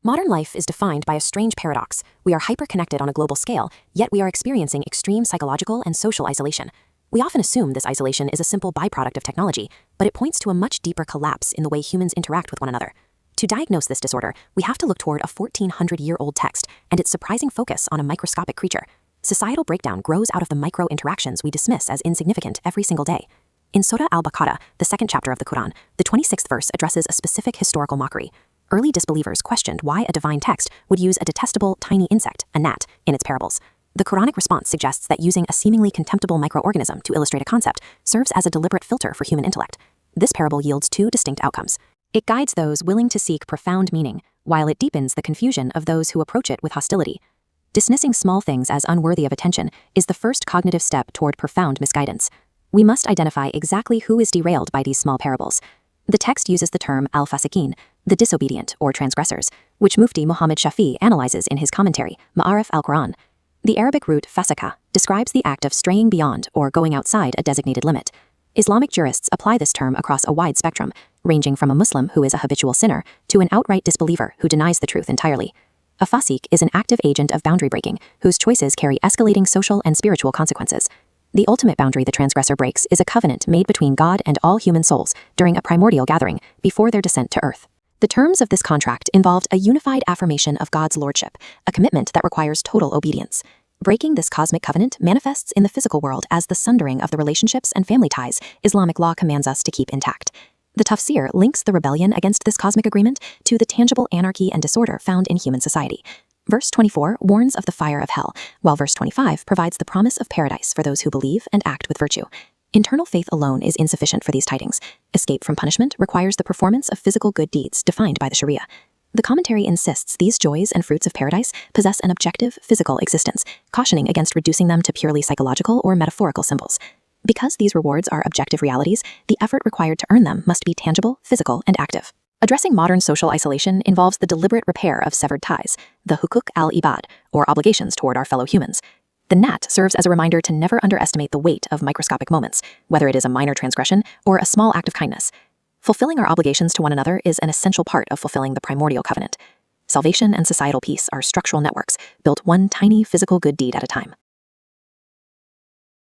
Modern life is defined by a strange paradox. We are hyper-connected on a global scale, yet we are experiencing extreme psychological and social isolation. We often assume this isolation is a simple byproduct of technology, but it points to a much deeper collapse in the way humans interact with one another. To diagnose this disorder, we have to look toward a 1400-year-old text and its surprising focus on a microscopic creature. Societal breakdown grows out of the micro-interactions we dismiss as insignificant every single day. In Surah al-Baqarah, the second chapter of the Quran, the 26th verse addresses a specific historical mockery. Early disbelievers questioned why a divine text would use a detestable tiny insect, a gnat, in its parables. The Quranic response suggests that using a seemingly contemptible microorganism to illustrate a concept serves as a deliberate filter for human intellect. This parable yields two distinct outcomes. It guides those willing to seek profound meaning, while it deepens the confusion of those who approach it with hostility. Dismissing small things as unworthy of attention is the first cognitive step toward profound misguidance. We must identify exactly who is derailed by these small parables. The text uses the term al-fasiqin, the disobedient or transgressors, which Mufti Muhammad Shafi analyzes in his commentary, Ma'arif al-Quran. The Arabic root fasaka describes the act of straying beyond or going outside a designated limit. Islamic jurists apply this term across a wide spectrum, ranging from a Muslim who is a habitual sinner to an outright disbeliever who denies the truth entirely. A fasiq is an active agent of boundary breaking whose choices carry escalating social and spiritual consequences. The ultimate boundary the transgressor breaks is a covenant made between God and all human souls during a primordial gathering before their descent to earth. The terms of this contract involved a unified affirmation of God's lordship, a commitment that requires total obedience. Breaking this cosmic covenant manifests in the physical world as the sundering of the relationships and family ties Islamic law commands us to keep intact. The tafsir links the rebellion against this cosmic agreement to the tangible anarchy and disorder found in human society. Verse 24 warns of the fire of hell, while verse 25 provides the promise of paradise for those who believe and act with virtue. Internal faith alone is insufficient for these tidings. Escape from punishment requires the performance of physical good deeds defined by the Sharia. The commentary insists these joys and fruits of paradise possess an objective, physical existence, cautioning against reducing them to purely psychological or metaphorical symbols. Because these rewards are objective realities, the effort required to earn them must be tangible, physical, and active. Addressing modern social isolation involves the deliberate repair of severed ties, the hukuk al-ibad, or obligations toward our fellow humans. The gnat serves as a reminder to never underestimate the weight of microscopic moments, whether it is a minor transgression or a small act of kindness. Fulfilling our obligations to one another is an essential part of fulfilling the primordial covenant. Salvation and societal peace are structural networks, built one tiny physical good deed at a time.